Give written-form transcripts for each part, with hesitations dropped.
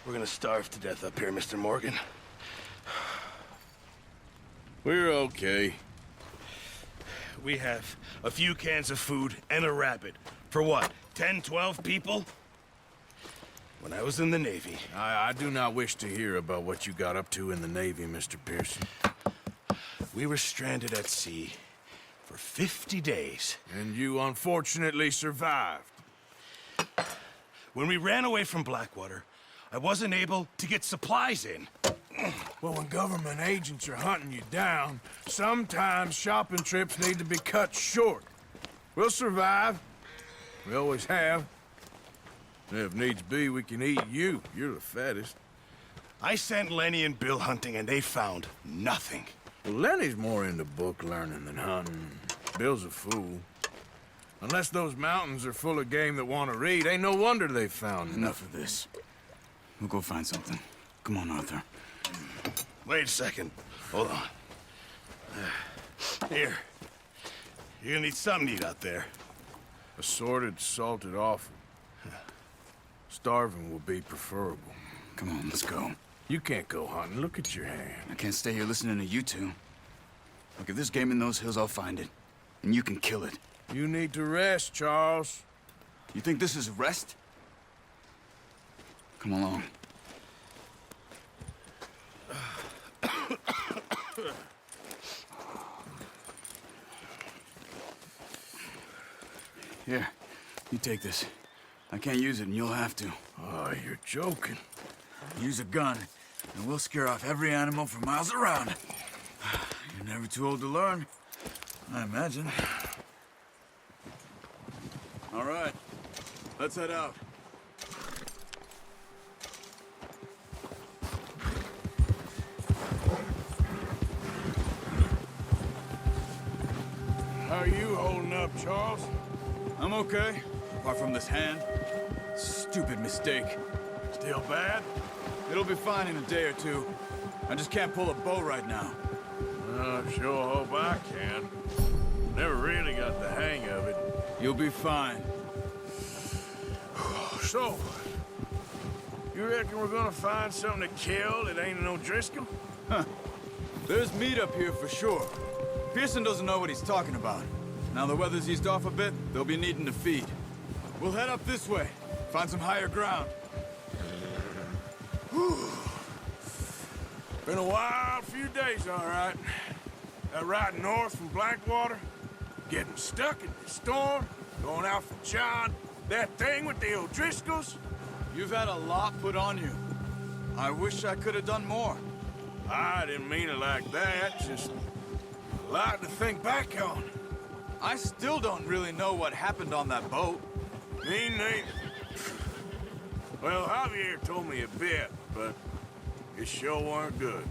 We're gonna starve to death up here, Mr. Morgan. We're okay. We have a few cans of food and a rabbit. For what, 10, 12 people? When I was in the Navy... I do not wish to hear about what you got up to in the Navy, Mr. Pearson. We were stranded at sea for 50 days. And you unfortunately survived. When we ran away from Blackwater, I wasn't able to get supplies in. Well, when government agents are hunting you down, sometimes shopping trips need to be cut short. We'll survive. We always have. If needs be, we can eat you. You're the fattest. I sent Lenny and Bill hunting, and they found nothing. Well, Lenny's more into book learning than hunting. Bill's a fool. Unless those mountains are full of game that want to read, ain't no wonder they found Enough of this. We'll go find something. Come on, Arthur. Wait a second. Hold on. Here. You're gonna need something to eat out there. Assorted, salted offal. Starving will be preferable. Come on, let's go. You can't go hunting. Look at your hand. I can't stay here listening to you two. Look, if there's game in those hills, I'll find it. And you can kill it. You need to rest, Charles. You think this is rest? Come along. Here, you take this. I can't use it, and you'll have to. Oh, you're joking. Use a gun, and we'll scare off every animal for miles around. You're never too old to learn, I imagine. All right, let's head out. How are you holding up, Charles? I'm okay, apart from this hand. Stupid mistake. Still bad? It'll be fine in a day or two. I just can't pull a bow right now. I sure hope I can. Never really got the hang of it. You'll be fine. So, you reckon we're gonna find something to kill that ain't no Driscoll? Huh. There's meat up here for sure. Pearson doesn't know what he's talking about. Now the weather's eased off a bit, they'll be needing to feed. We'll head up this way, find some higher ground. Been a wild few days, all right. That ride north from Blackwater, getting stuck in the storm, going out from John, that thing with the O'Driscolls. You've had a lot put on you. I wish I could have done more. I didn't mean it like that, just a lot to think back on. I still don't really know what happened on that boat. Me neither. Well, Javier told me a bit, but it sure weren't good.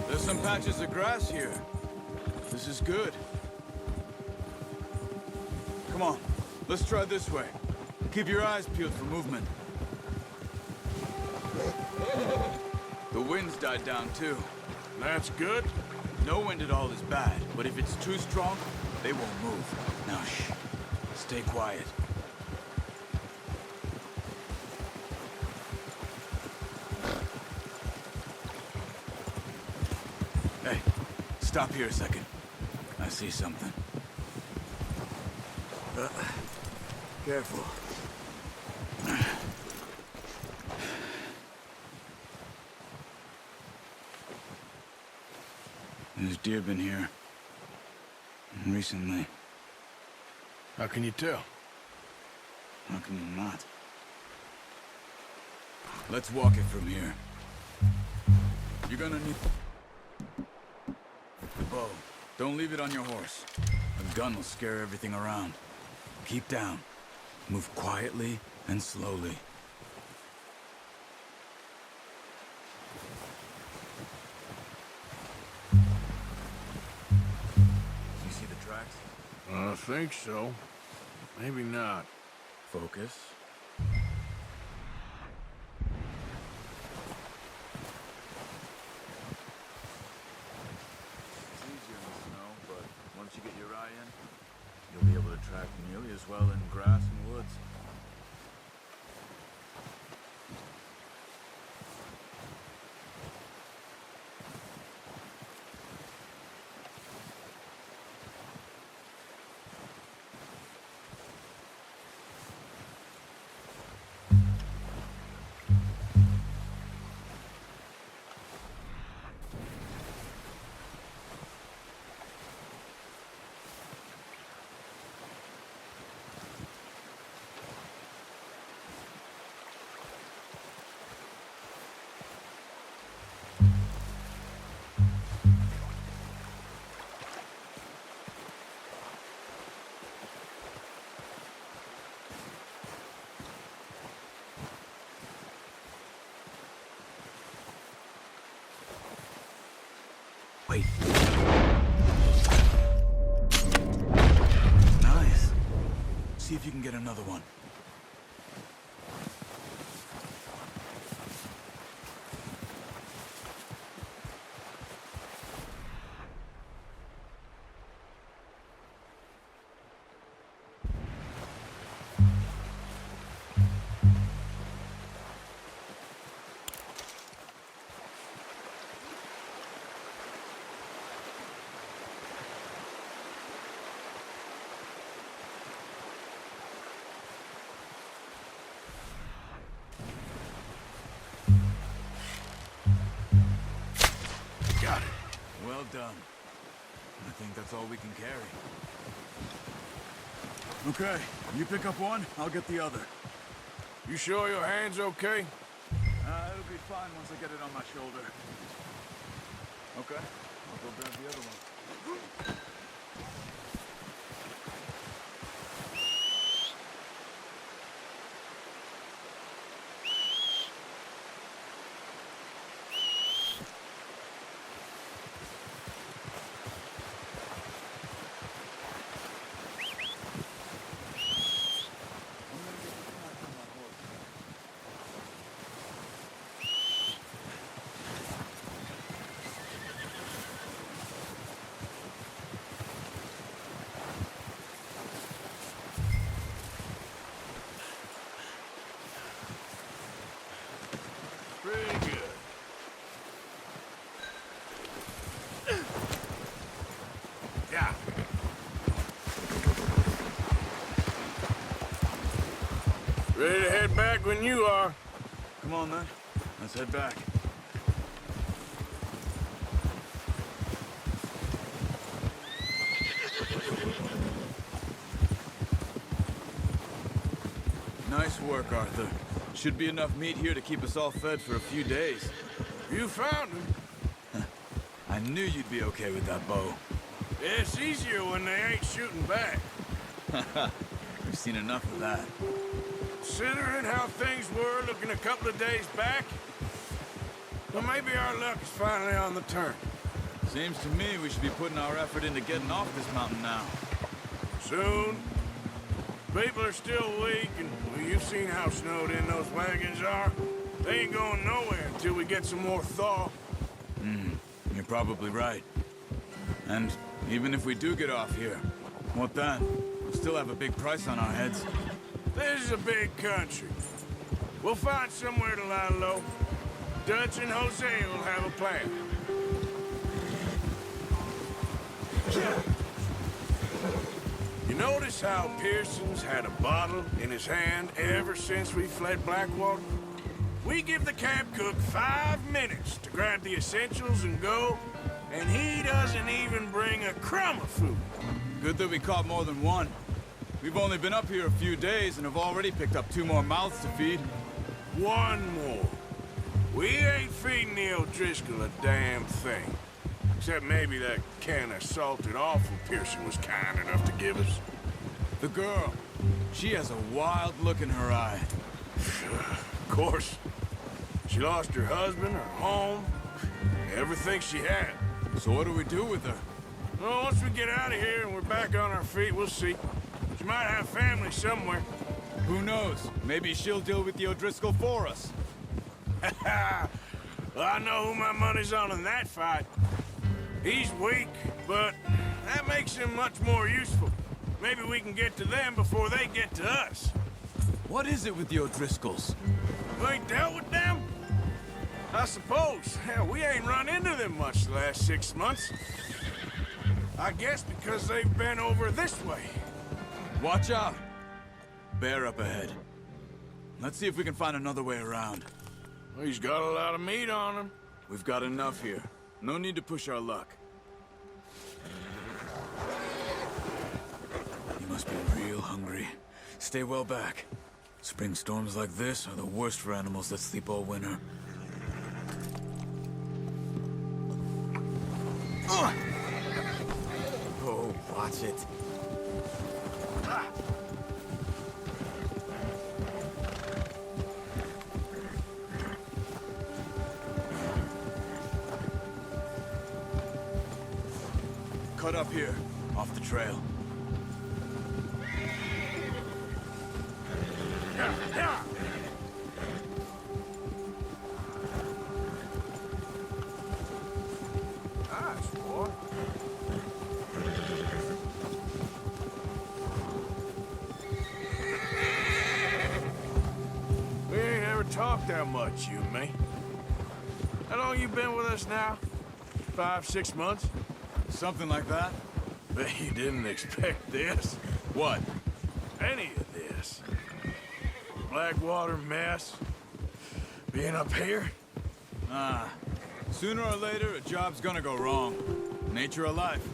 There's some patches of grass here. This is good. Come on, let's try this way. Keep your eyes peeled for movement. The wind's died down too. That's good. No wind at all is bad, but if it's too strong, they won't move. Now shh, stay quiet. Hey, stop here a second. I see something. Careful. There's deer been here. Recently. How can you tell? How can you not? Let's walk it from here. You're gonna need the bow. Don't leave it on your horse. A gun will scare everything around. Keep down. Move quietly and slowly. You see the tracks? I think so. Maybe not. Focus. It's easier in the snow, but once you get your eye in, you'll be able to track nearly as well in grass and woods. Wait. Nice. See if you can get another one. Got it. Well done. I think that's all we can carry. Okay, you pick up one, I'll get the other. You sure your hand's okay? It'll be fine once I get it on my shoulder. Okay, I'll go grab the other one. Pretty good. Yeah. Ready to head back when you are. Come on then, let's head back. Nice work, Arthur. Should be enough meat here to keep us all fed for a few days. You found him. I knew you'd be okay with that bow. Yeah, it's easier when they ain't shooting back. We've seen enough of that. Considering how things were looking a couple of days back, well, maybe our luck is finally on the turn. Seems to me we should be putting our effort into getting off this mountain now. Soon. People are still weak, and well, you've seen how snowed in those wagons are. They ain't going nowhere until we get some more thaw. You're probably right. And even if we do get off here, what then? We'll still have a big price on our heads. This is a big country. We'll find somewhere to lie low. Dutch and Jose will have a plan. You notice how Pearson's had a bottle in his hand ever since we fled Blackwater? We give the camp cook 5 minutes to grab the essentials and go, and he doesn't even bring a crumb of food. Good that we caught more than one. We've only been up here a few days and have already picked up 2 more mouths to feed. One more. We ain't feeding the O'Driscoll a damn thing. Except maybe that can of salted offal Pearson was kind enough to give us. The girl, she has a wild look in her eye. Of course. She lost her husband, her home, everything she had. So what do we do with her? Well, once we get out of here and we're back on our feet, we'll see. She might have family somewhere. Who knows? Maybe she'll deal with the O'Driscoll for us. Well, I know who my money's on in that fight. He's weak, but that makes him much more useful. Maybe we can get to them before they get to us. What is it with the O'Driscolls? You ain't dealt with them? I suppose. Hell, we ain't run into them much the last 6 months. I guess because they've been over this way. Watch out! Bear up ahead. Let's see if we can find another way around. Well, he's got a lot of meat on him. We've got enough here. No need to push our luck. You must be real hungry. Stay well back. Spring storms like this are the worst for animals that sleep all winter. Oh, watch it. Cut up here, off the trail. Yeah. Nice, boy. We ain't ever talked that much, you and me. How long you been with us now? 5, 6 months? Something like that? Bet you didn't expect this. What? Any of this. Blackwater mess. Being up here. Sooner or later, a job's gonna go wrong. Nature of life.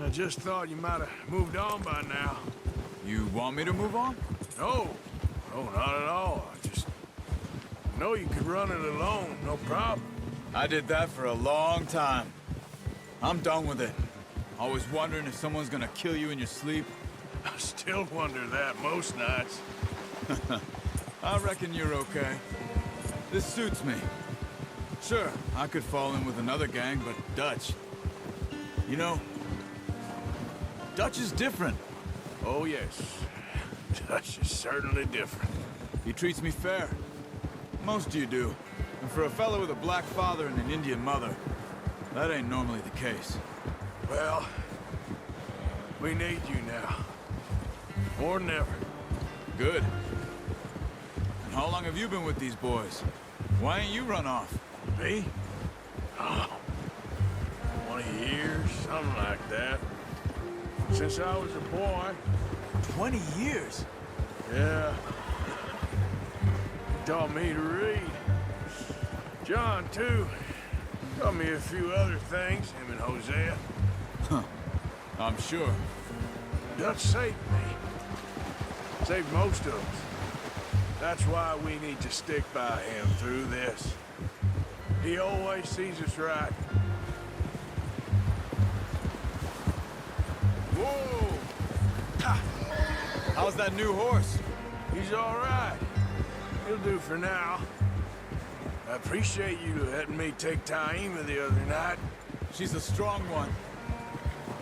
I just thought you might have moved on by now. You want me to move on? No. No, not at all. I just know you could run it alone, no problem. I did that for a long time. I'm done with it. Always wondering if someone's gonna kill you in your sleep. I still wonder that most nights. I reckon you're okay. This suits me. Sure, I could fall in with another gang, but Dutch... You know, Dutch is different. Oh, yes. Dutch is certainly different. He treats me fair. Most of you do. And for a fellow with a black father and an Indian mother, that ain't normally the case. Well, we need you now. More than ever. Good. And how long have you been with these boys? Why ain't you run off? Me? Oh, 20 years, something like that. Since I was a boy. 20 years? Yeah. He taught me to read. John, too. Taught me a few other things, him and Hosea. Huh. I'm sure. Dutch saved me. Saved most of us. That's why we need to stick by him through this. He always sees us right. Whoa! Ha! How's that new horse? He's all right. He'll do for now. I appreciate you letting me take Taima the other night. She's a strong one.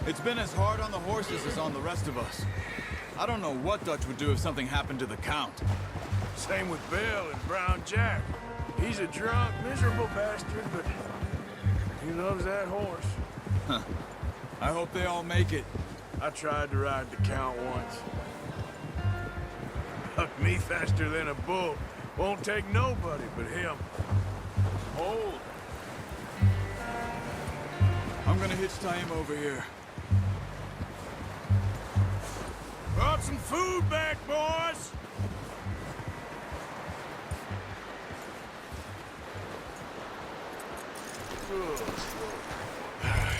It's been as hard on the horses as on the rest of us. I don't know what Dutch would do if something happened to the Count. Same with Bill and Brown Jack. He's a drunk, miserable bastard, but he loves that horse. Huh. I hope they all make it. I tried to ride the Count once. Hucked me faster than a bull. Won't take nobody but him. Hold. I'm gonna hitch Taima over here. Brought some food back, boys!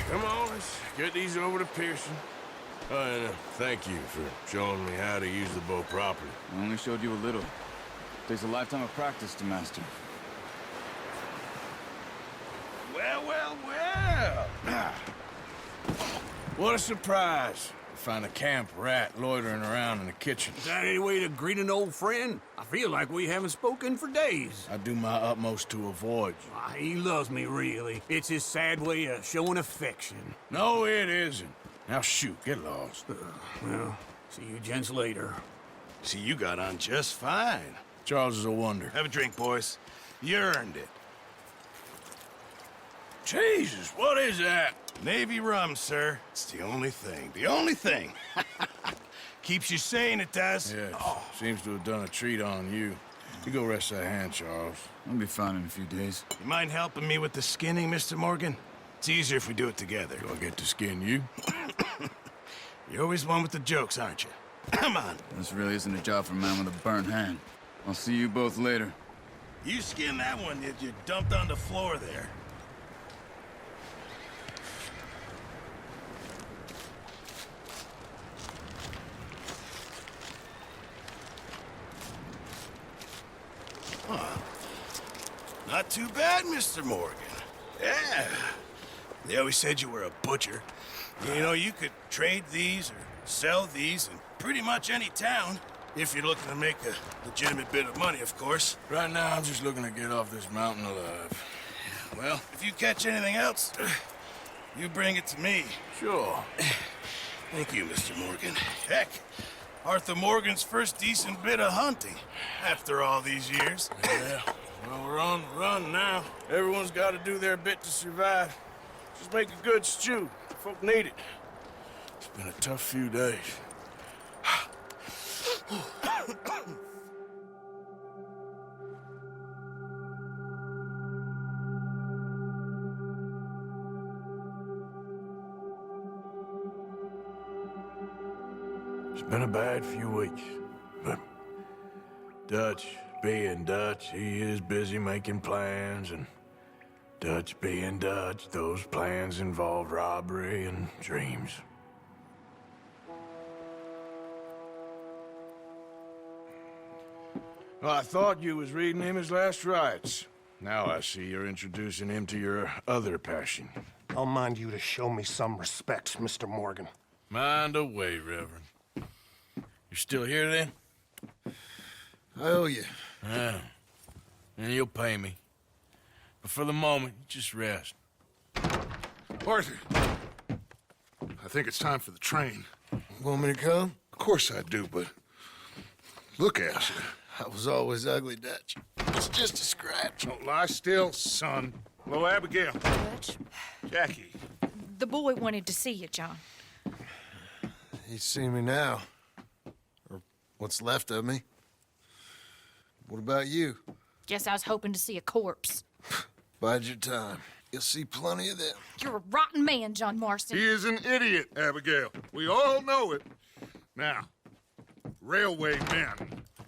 Come on, let's get these over to Pearson. Thank you for showing me how to use the boat properly. I only showed you a little. Takes a lifetime of practice to master. Well. What a surprise. Find a camp rat loitering around in the kitchen. Is that any way to greet an old friend? I feel like we haven't spoken for days. I do my utmost to avoid you. He loves me, really. It's his sad way of showing affection. No, it isn't. Now shoot, get lost. Well, see you gents later. See, you got on just fine. Charles is a wonder. Have a drink, boys. You earned it. Jesus, what is that? Navy rum, sir. It's the only thing. The only thing. Keeps you sane, it does. Yes, seems to have done a treat on you. You go rest that hand, Charles. I'll be fine in a few days. You mind helping me with the skinning, Mr. Morgan? It's easier if we do it together. Do I get to skin you? You're always one with the jokes, aren't you? Come on. This really isn't a job for a man with a burnt hand. I'll see you both later. You skin that one that you dumped on the floor there. Not too bad, Mr. Morgan. Yeah. They always said you were a butcher. You know, you could trade these or sell these in pretty much any town. If you're looking to make a legitimate bit of money, of course. Right now, I'm just looking to get off this mountain alive. Well, if you catch anything else, you bring it to me. Sure. Thank you, Mr. Morgan. Heck, Arthur Morgan's first decent bit of hunting after all these years. Yeah. Well, we're on the run now. Everyone's got to do their bit to survive. Just make a good stew. Folk need it. It's been a tough few days. It's been a bad few weeks, but Dutch being Dutch, he is busy making plans, and Dutch being Dutch, those plans involve robbery and dreams. Well, I thought you was reading him his last rites. Now I see you're introducing him to your other passion. I'll mind you to show me some respect, Mr. Morgan. Mind away, Reverend. You still here, then? I owe you. Yeah. And you'll pay me. But for the moment, just rest. Arthur, I think it's time for the train. Want me to come? Of course I do, but look at you. I was always ugly, Dutch. It's just a scratch. Don't lie still, son. Hello, Abigail. Dutch, Jackie. the boy wanted to see you, John. He's seen me now. Or what's left of me. What about you? Guess I was hoping to see a corpse. Bide your time. You'll see plenty of them. You're a rotten man, John Marston. He is an idiot, Abigail. We all know it. Now, railway men.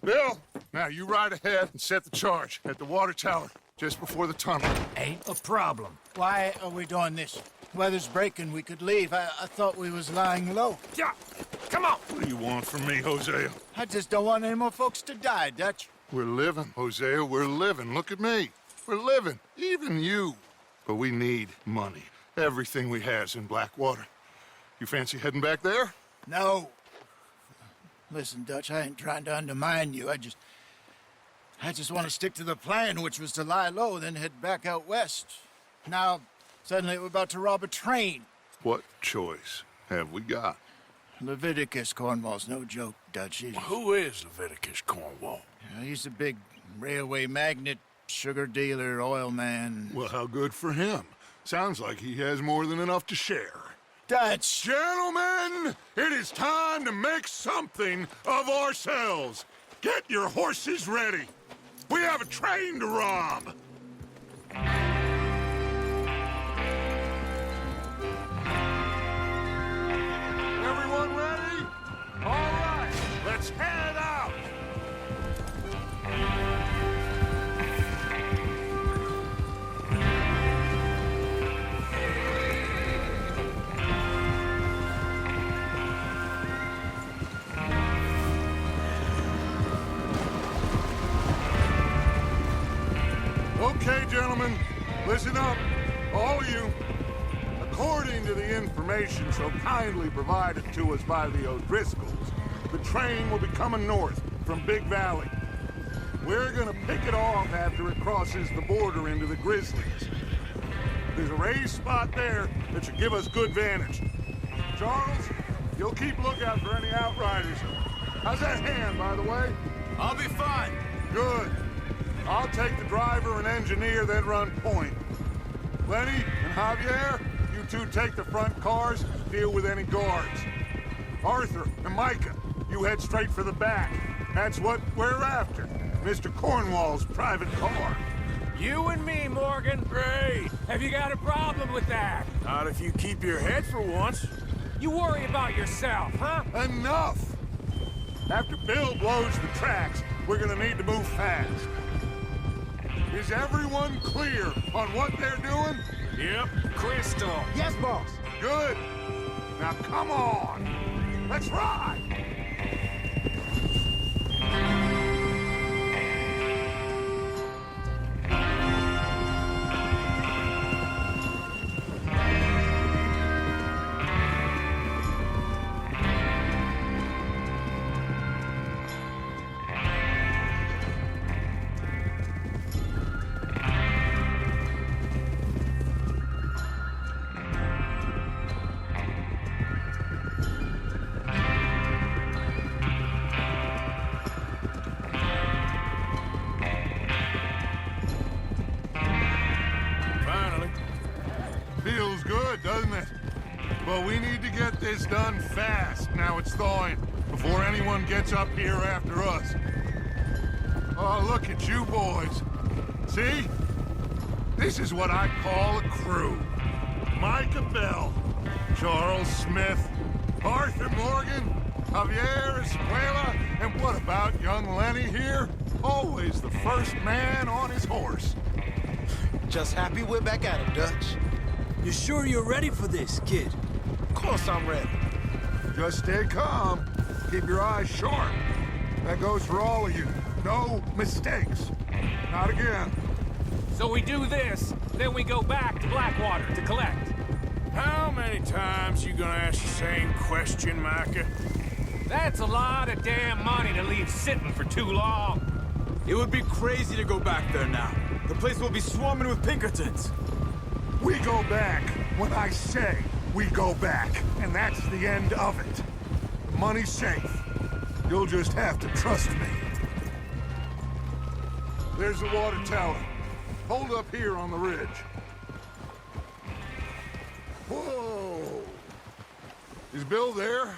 Bill, now you ride ahead and set the charge at the water tower just before the tunnel. Ain't a problem. Why are we doing this? Weather's breaking. We could leave. I thought we was lying low. Yeah, come on. What do you want from me, Hosea? I just don't want any more folks to die, Dutch. We're living, Hosea. We're living. Look at me. We're living. Even you. But we need money. Everything we has in Blackwater. You fancy heading back there? No. Listen, Dutch, I ain't trying to undermine you. I just want to stick to the plan, which was to lie low, then head back out west. Now, suddenly we're about to rob a train. What choice have we got? Leviticus Cornwall's no joke, Dutch. Who is Leviticus Cornwall? He's a big railway magnate, sugar dealer, oil man. Well, how good for him. Sounds like he has more than enough to share. Dutch! Gentlemen, it is time to make something of ourselves. Get your horses ready. We have a train to rob. Everyone ready? All right, let's head out. Okay, gentlemen, listen up, all of you. According to the information so kindly provided to us by the O'Driscolls, the train will be coming north from Big Valley. We're gonna pick it off after it crosses the border into the Grizzlies. There's a raised spot there that should give us good vantage. Charles, you'll keep lookout for any outriders. How's that hand, by the way? I'll be fine. Good. I'll take the driver and engineer, then run point. Lenny and Javier, you two take the front cars, deal with any guards. Arthur and Micah, you head straight for the back. That's what we're after. Mr. Cornwall's private car. You and me, Morgan. Great. Have you got a problem with that? Not if you keep your head for once. You worry about yourself, huh? Enough! After Bill blows the tracks, we're gonna need to move fast. Is everyone clear on what they're doing? Yep. Crystal. Yes, boss. Good. Now come on. Let's ride! Feels good, doesn't it? But we need to get this done fast, now it's thawing, before anyone gets up here after us. Oh, look at you boys. See? This is what I call a crew. Micah Bell, Charles Smith, Arthur Morgan, Javier Escuela, and what about young Lenny here? Always the first man on his horse. Just happy we're back at it, Dutch. You sure you're ready for this, kid? Of course I'm ready. Just stay calm. Keep your eyes sharp. That goes for all of you. No mistakes. Not again. So we do this, then we go back to Blackwater to collect. How many times you gonna ask the same question, Micah? That's a lot of damn money to leave sitting for too long. It would be crazy to go back there now. The place will be swarming with Pinkertons. We go back when I say we go back, and that's the end of it. The money's safe. You'll just have to trust me. There's the water tower. Hold up here on the ridge. Whoa! Is Bill there?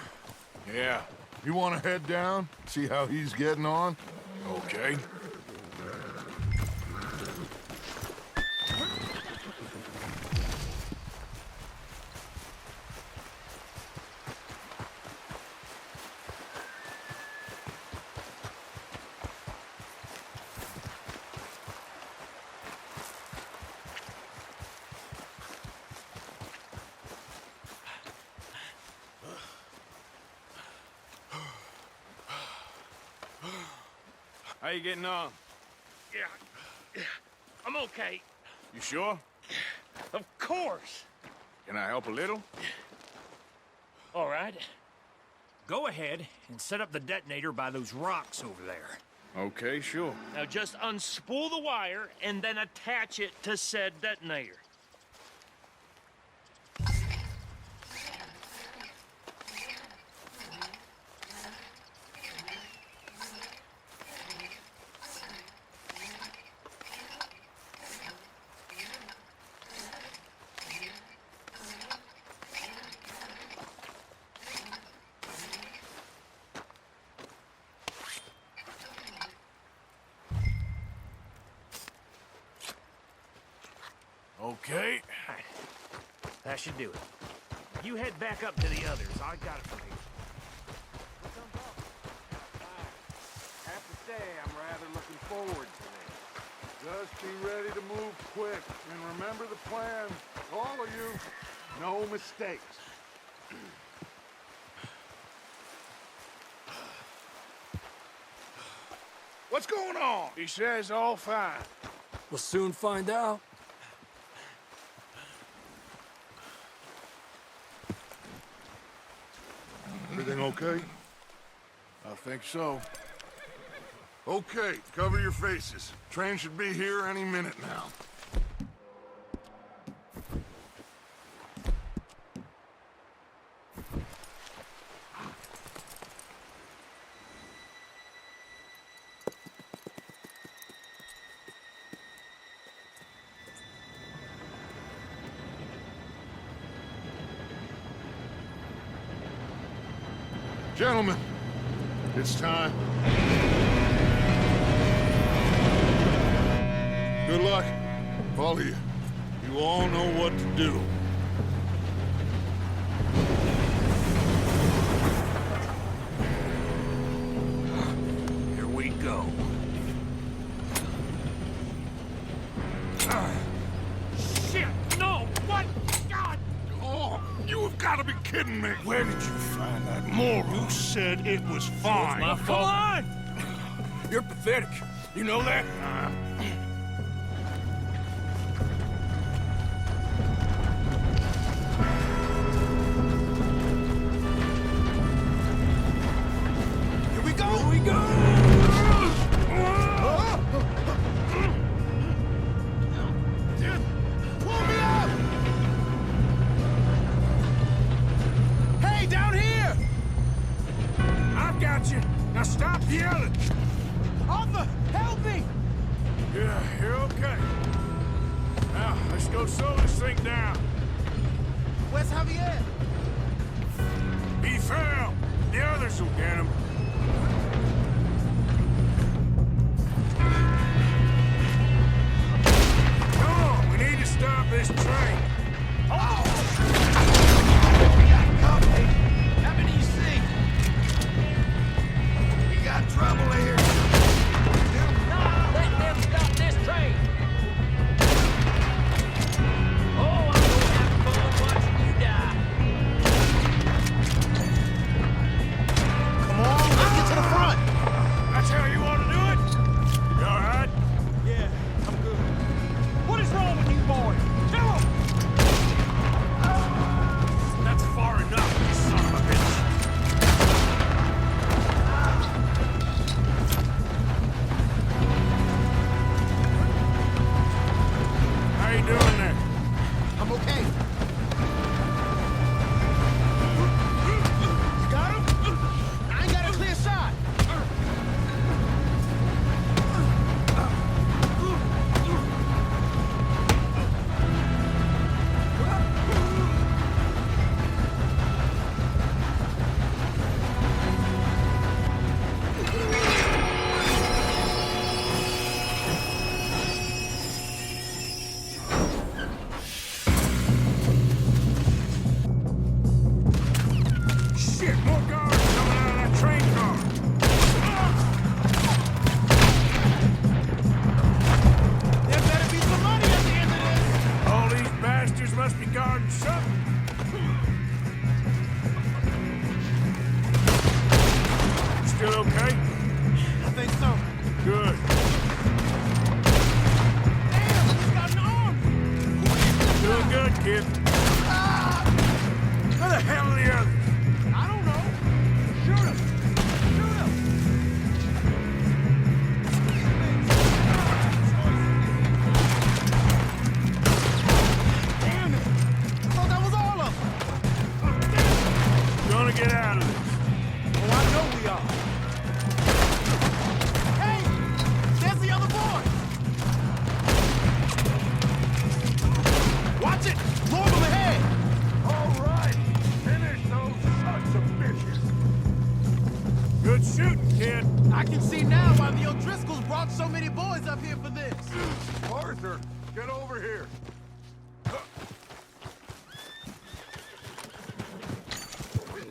Yeah. You want to head down, see how he's getting on? Okay. How you getting on? Yeah, I'm okay. You sure? Of course. Can I help a little? All right. Go ahead and set up the detonator by those rocks over there. Okay, sure. Now just unspool the wire and then attach it to said detonator. Okay. All right. That should do it. You head back up to the others. I got it from here. Have to say, I'm rather looking forward to this. Just be ready to move quick, and remember the plan. All of you, no mistakes. What's going on? He says all fine. We'll soon find out. Everything okay? I think so. Okay, cover your faces. Train should be here any minute now. Gentlemen, it's time. Good luck, all of you. You all know what to do. Here we go. Shit! No! What? God! Oh, you have got to be kidding me. Where did you find that moron? You said it was fine. My fault. Come on! You're pathetic. You know that? Here we go! Here we go! Pull me up! Hey, down here! I've got you. Now stop yelling. Arthur, help me! Yeah, you're okay. Now, let's go slow this thing down. Where's Javier? He fell. The others will get him. Come on, we need to stop this train. We got company. How many you see? We got trouble here. Let them stop this train! Oh, I'm gonna have fun watching you die. Come on, let's get to the front. That's how you want to do it? You all right? Yeah, I'm good. What is wrong with you boys? Tell 'em! That's far enough, you son of a bitch. How you doing there? I'm okay. You got him? I ain't got a clear shot. Shit, more guards coming out of that train car. There better be some money at the end of this. All these bastards must be guarding something. Still okay? I think so. Good. Damn, he's got an arm. Doing good, kid. Where the hell are the others? I don't know. Shoot him. Shoot him. Damn it. I thought that was all of them. Gonna get out of this. Oh, I know we are. Hey, there's the other boy. Watch it. More of them ahead. All right, finish those sons of bitches. Good shooting, kid. I can see now why the O'Driscolls brought so many boys up here for this. Arthur, get over here.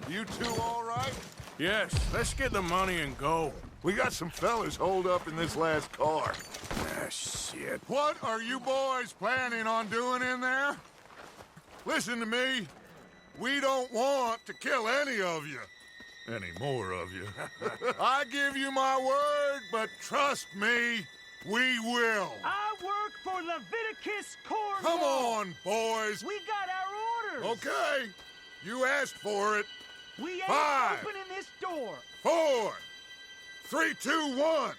You two all right? Yes, let's get the money and go. We got some fellas holed up in this last car. Ah, shit. What are you boys planning on doing in there? Listen to me. We don't want to kill any of you. Any more of you. I give you my word, but trust me, we will. I work for Leviticus Cornwall! Come on, boys! We got our orders! Okay, you asked for it. We ain't 5, opening this door! 4, 3, 2, 1.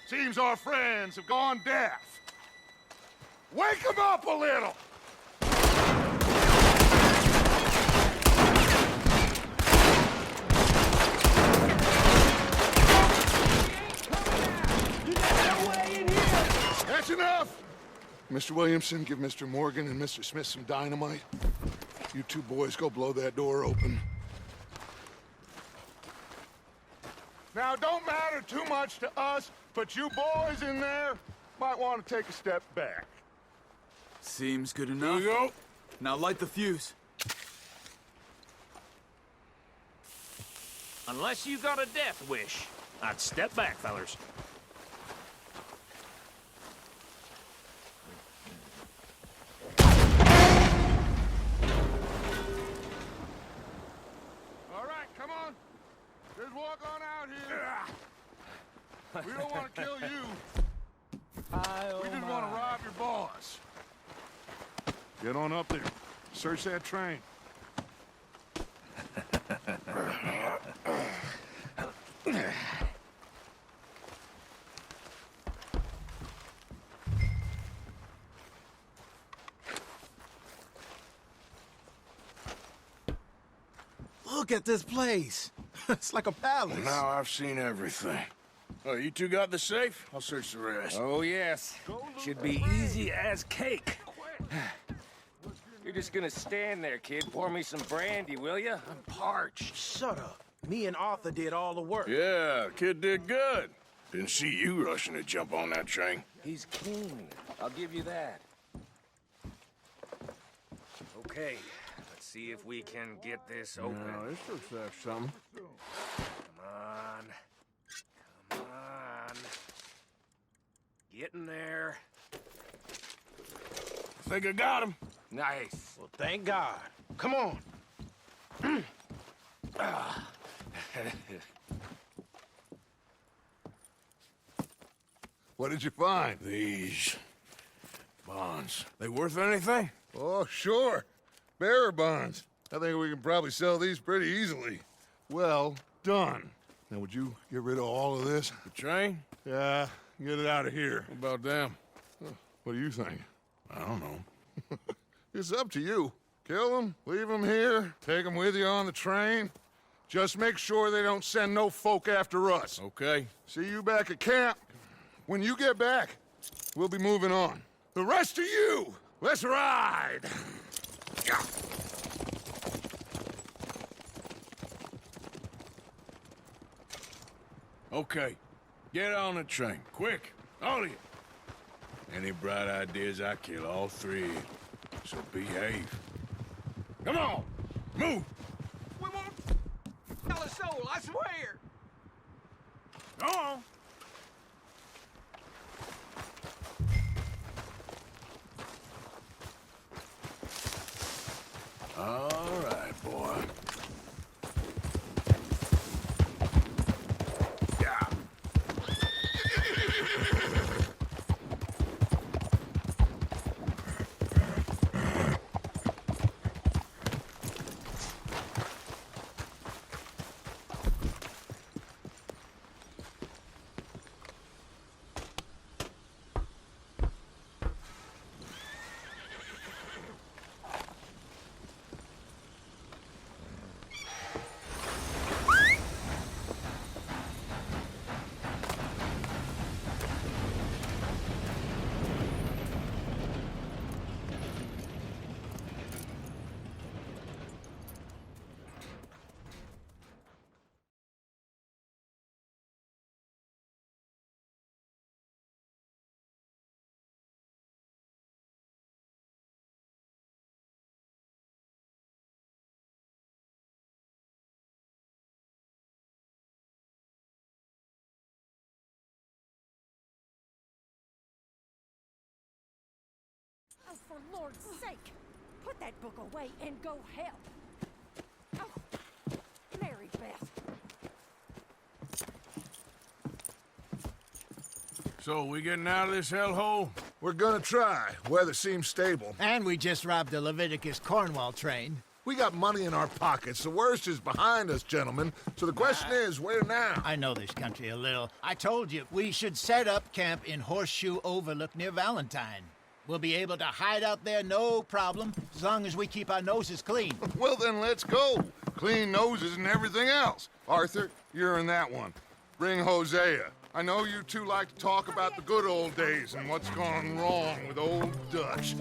Seems our friends have gone deaf. Wake them up a little! That's enough! Mr. Williamson, give Mr. Morgan and Mr. Smith some dynamite. You two boys go blow that door open. Now, don't matter too much to us, but you boys in there might want to take a step back. Seems good enough. Here we go. Now light the fuse. Unless you got a death wish, I'd step back, fellers. All right, come on. Just walk on out here. We don't want to kill you. We just want to rob your boss. Get on up there. Search that train. Look at this place. It's like a palace. Now I've seen everything. Oh, you two got the safe? I'll search the rest. Oh, yes. Should be easy as cake. You're just gonna stand there, kid. Pour me some brandy, will you? I'm parched. Shut up. Me and Arthur did all the work. Yeah, kid did good. Didn't see you rushing to jump on that train. He's keen. I'll give you that. Okay, let's see if we can get this open. No, this looks like something. Come on. Come on. Get in there. I think I got him. Nice. Well, thank God. Come on. What did you find? These bonds. They worth anything? Oh, sure. Bearer bonds. I think we can probably sell these pretty easily. Well done. Now, would you get rid of all of this? The train? Yeah, get it out of here. What about them? What do you think? I don't know. It's up to you. Kill them, leave them here, take them with you on the train. Just make sure they don't send no folk after us. Okay. See you back at camp. When you get back, we'll be moving on. The rest of you, let's ride! Yeah. Okay. Get on the train. Quick. All of you. Any bright ideas, I kill all three of you. So behave. Come on! Move! We won't tell a soul, I swear! Go on! All right, boy. Yeah. Oh, for Lord's sake, put that book away and go help. Oh, Mary Beth. So, we getting out of this hellhole? We're gonna try. Weather seems stable. And we just robbed the Leviticus Cornwall train. We got money in our pockets. The worst is behind us, gentlemen. So the question is, where now? I know this country a little. I told you, we should set up camp in Horseshoe Overlook near Valentine. We'll be able to hide out there, no problem, as long as we keep our noses clean. Well, then let's go. Clean noses and everything else. Arthur, you're in that one. Bring Hosea. I know you two like to talk about the good old days and what's gone wrong with old Dutch.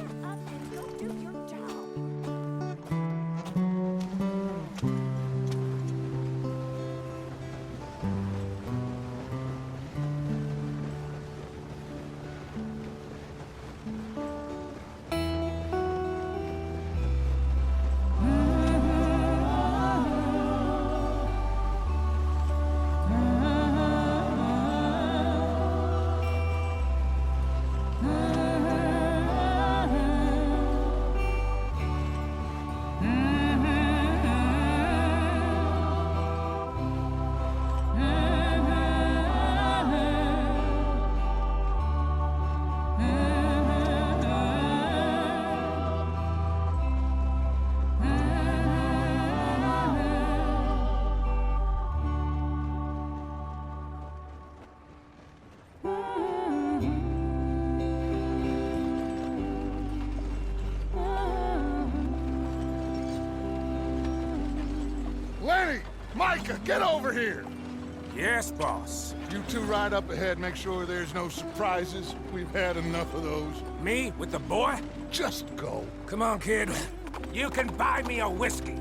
Lenny! Micah, get over here! Yes, boss. You two ride up ahead, make sure there's no surprises. We've had enough of those. Me with the boy? Just go. Come on, kid. You can buy me a whiskey.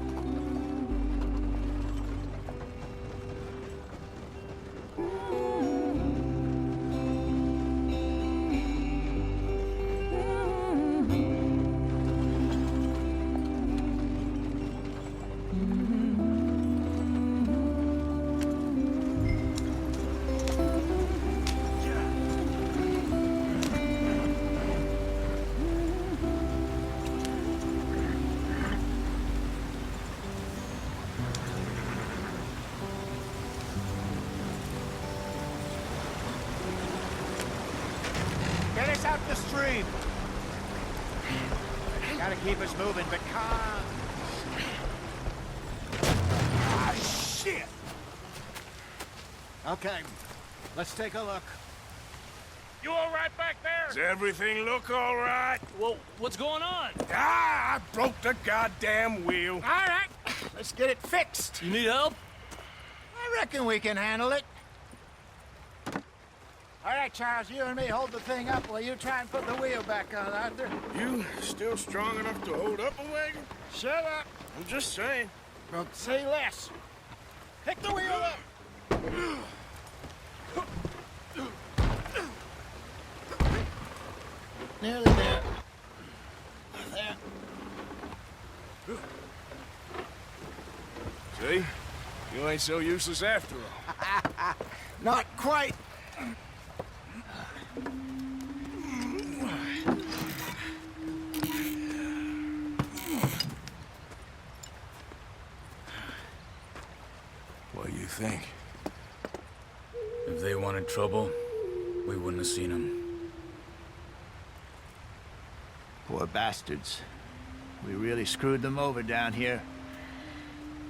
Get us out the stream. Gotta keep us moving, but calm. Ah, shit! Okay, let's take a look. You all right back there? Does everything look all right? Well, what's going on? Ah, I broke the goddamn wheel. All right, let's get it fixed. You need help? I reckon we can handle it. All right, Charles, you and me hold the thing up while you try and put the wheel back on, Arthur. You still strong enough to hold up a wagon? Shut up. I'm just saying. Well, say less. Pick the wheel up. Nearly there. There. See? You ain't so useless after all. Not quite. What do you think? If they wanted trouble, we wouldn't have seen them. Poor bastards. We really screwed them over down here.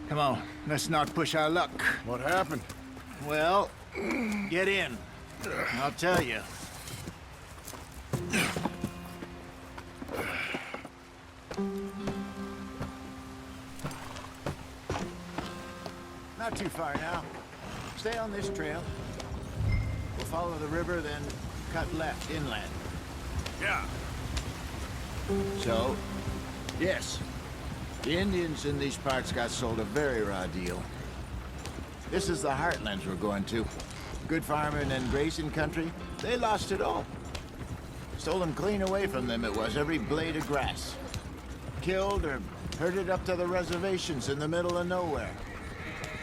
Come on, let's not push our luck. What happened? Well, get in. I'll tell you. Not too far now. Stay on this trail. We'll follow the river, then cut left inland. Yeah. So, yes, the Indians in these parts got sold a very raw deal. This is the heartlands we're going to. Good farming and grazing country, they lost it all. Stolen clean away from them it was, every blade of grass. Killed or herded up to the reservations in the middle of nowhere.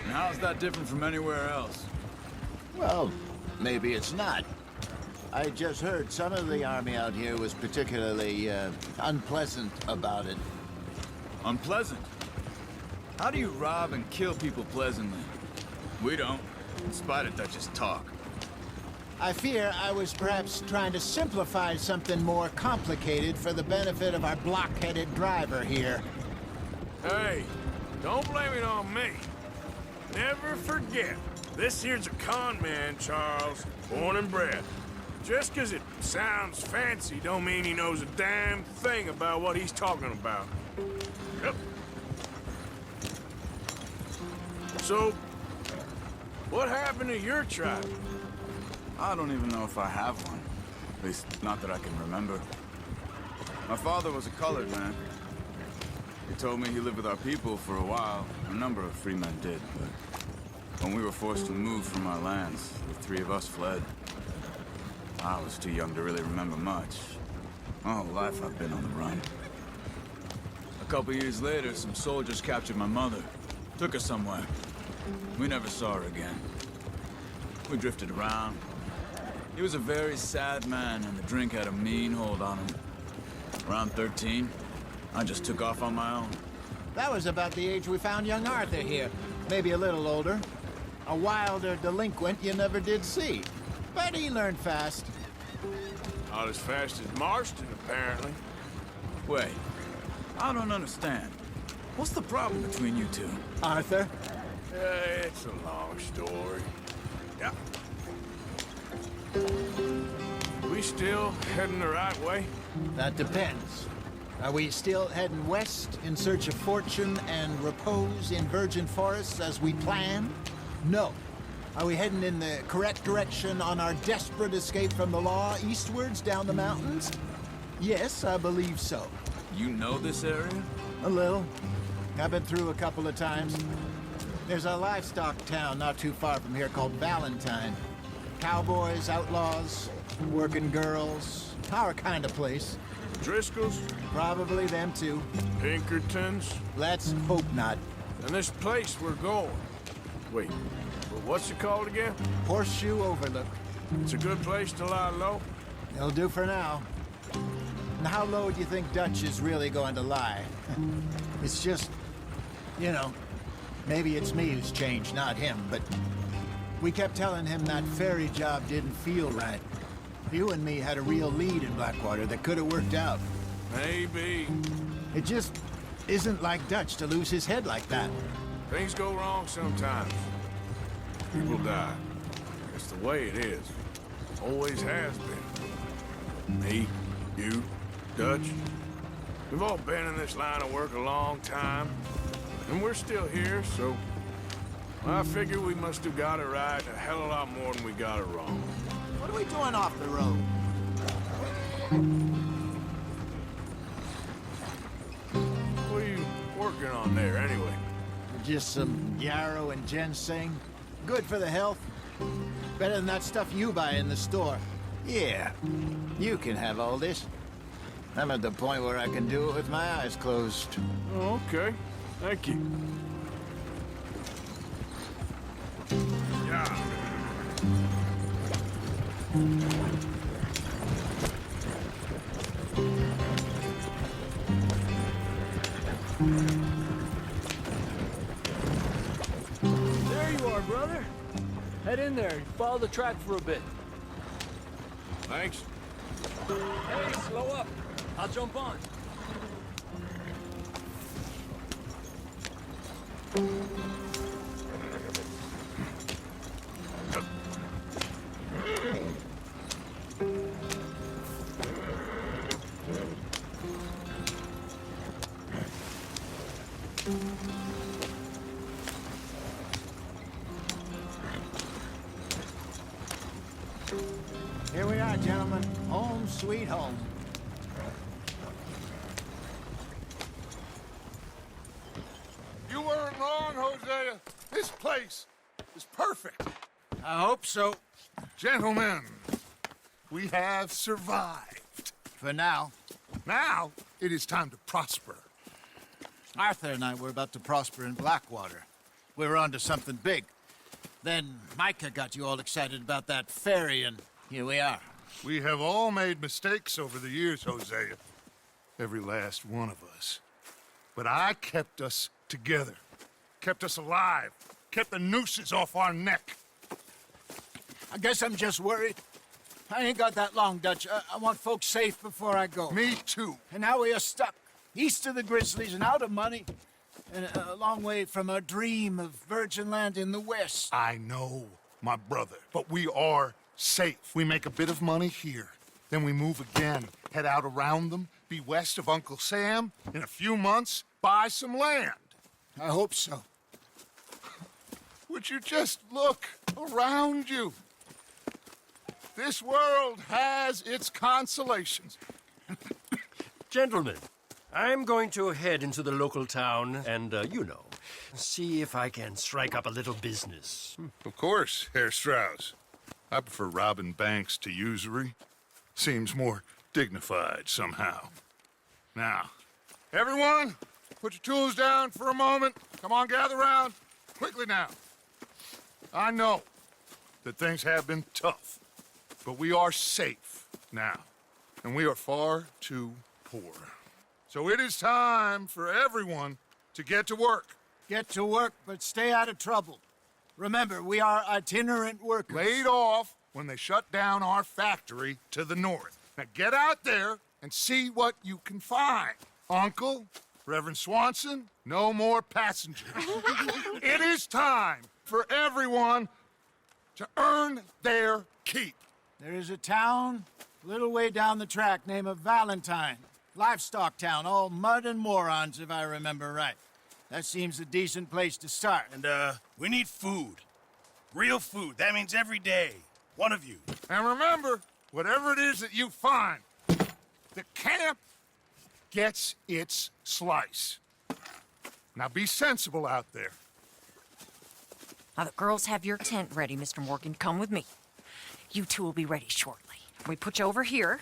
And how's that different from anywhere else? Well, maybe it's not. I just heard some of the army out here was particularly, unpleasant about it. Unpleasant? How do you rob and kill people pleasantly? We don't, in spite of Dutch's talk. I fear I was perhaps trying to simplify something more complicated for the benefit of our block-headed driver here. Hey, don't blame it on me. Never forget, this here's a con man, Charles, born and bred. Just 'cause it sounds fancy don't mean he knows a damn thing about what he's talking about. Yep. So, what happened to your tribe? I don't even know if I have one. At least, not that I can remember. My father was a colored man. He told me he lived with our people for a while. A number of free men did, but when we were forced to move from our lands, the three of us fled. I was too young to really remember much. My whole life I've been on the run. A couple years later, some soldiers captured my mother. Took her somewhere. We never saw her again. We drifted around. He was a very sad man, and the drink had a mean hold on him. Around 13, I just took off on my own. That was about the age we found young Arthur here. Maybe a little older. A wilder delinquent you never did see. But he learned fast. Not as fast as Marston, apparently. Wait, I don't understand. What's the problem between you two? Arthur? It's a long story. Yeah. We still heading the right way? That depends. Are we still heading west in search of fortune and repose in virgin forests as we planned? No. Are we heading in the correct direction on our desperate escape from the law eastwards down the mountains? Yes, I believe so. You know this area? A little. I've been through a couple of times. There's a livestock town not too far from here called Valentine. Cowboys, outlaws, working girls, our kind of place. Driscoll's? Probably them too. Pinkertons? Let's hope not. And this place we're going. Wait, but what's it called again? Horseshoe Overlook. It's a good place to lie low? It'll do for now. And how low do you think Dutch is really going to lie? It's just, you know, maybe it's me who's changed, not him, but we kept telling him that ferry job didn't feel right. You and me had a real lead in Blackwater that could have worked out. Maybe. It just isn't like Dutch to lose his head like that. Things go wrong sometimes. People die. It's the way it is. Always has been. Me, you, Dutch. We've all been in this line of work a long time. And we're still here, so I figure we must have got it right a hell of a lot more than we got it wrong. What are we doing off the road? What are you working on there, anyway? Just some yarrow and ginseng. Good for the health. Better than that stuff you buy in the store. Yeah, you can have all this. I'm at the point where I can do it with my eyes closed. Oh, okay. Thank you. Yeah. There you are, brother. Head in there and follow the track for a bit. Thanks. Hey, slow up. I'll jump on. Here we are, gentlemen. Home sweet home. You weren't wrong, Hosea. This place is perfect. I hope so. Gentlemen, we have survived. For now. Now, it is time to prosper. Arthur and I were about to prosper in Blackwater. We were onto something big. Then Micah got you all excited about that ferry, and here we are. We have all made mistakes over the years, Hosea. Every last one of us. But I kept us together. Kept us alive. Kept the nooses off our neck. I guess I'm just worried. I ain't got that long, Dutch. I want folks safe before I go. Me too. And now we are stuck east of the Grizzlies and out of money, and a long way from our dream of virgin land in the west. I know, my brother, but we are safe. We make a bit of money here, then we move again, head out around them, be west of Uncle Sam, in a few months, buy some land. I hope so. Would you just look around you? This world has its consolations. Gentlemen, I'm going to head into the local town and, see if I can strike up a little business. Of course, Herr Strauss. I prefer robbing banks to usury. Seems more dignified somehow. Now, everyone, put your tools down for a moment. Come on, gather round. Quickly now. I know that things have been tough, but we are safe now, and we are far too poor. So it is time for everyone to get to work. Get to work, but stay out of trouble. Remember, we are itinerant workers. Laid off when they shut down our factory to the north. Now get out there and see what you can find. Uncle, Reverend Swanson, no more passengers. It is time for everyone to earn their keep. There is a town a little way down the track named Valentine. Livestock town, all mud and morons, if I remember right. That seems a decent place to start. And, we need food. Real food. That means every day. One of you. And remember, whatever it is that you find, the camp gets its slice. Now be sensible out there. Now, the girls have your tent ready, Mr. Morgan. Come with me. You two will be ready shortly. We put you over here.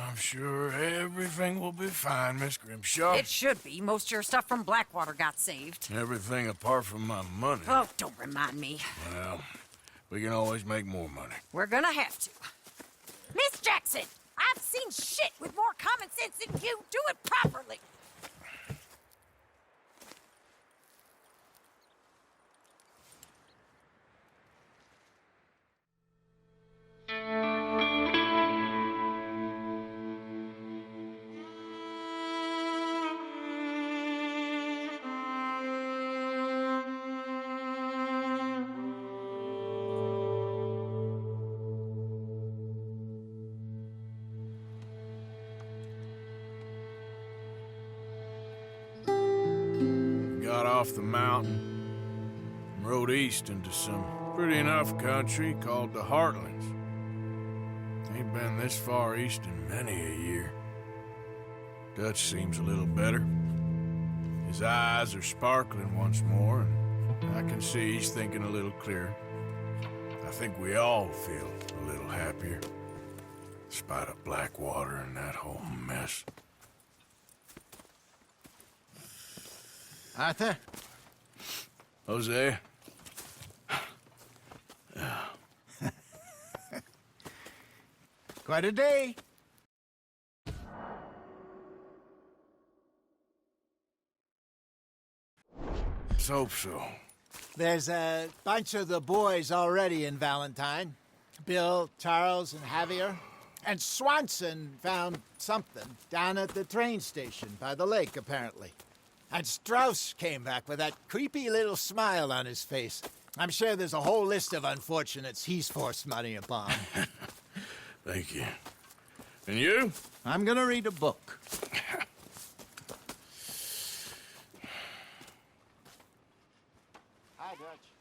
I'm sure everything will be fine, Miss Grimshaw. It should be. Most of your stuff from Blackwater got saved. Everything apart from my money. Oh, don't remind me. Well, we can always make more money. We're gonna have to. Miss Jackson, I've seen shit with more common sense than you. Do it properly. Got off the mountain and rode east into some pretty enough country called the Heartlands. Ain't been this far east in many a year. Dutch seems a little better. His eyes are sparkling once more, and I can see he's thinking a little clearer. I think we all feel a little happier, in spite of Blackwater and that whole mess. Arthur? Jose? Quite a day. Let's hope so. There's a bunch of the boys already in Valentine. Bill, Charles, and Javier. And Swanson found something down at the train station by the lake, apparently. And Strauss came back with that creepy little smile on his face. I'm sure there's a whole list of unfortunates he's forced money upon. Thank you. And you? I'm gonna read a book. Hi, Dutch.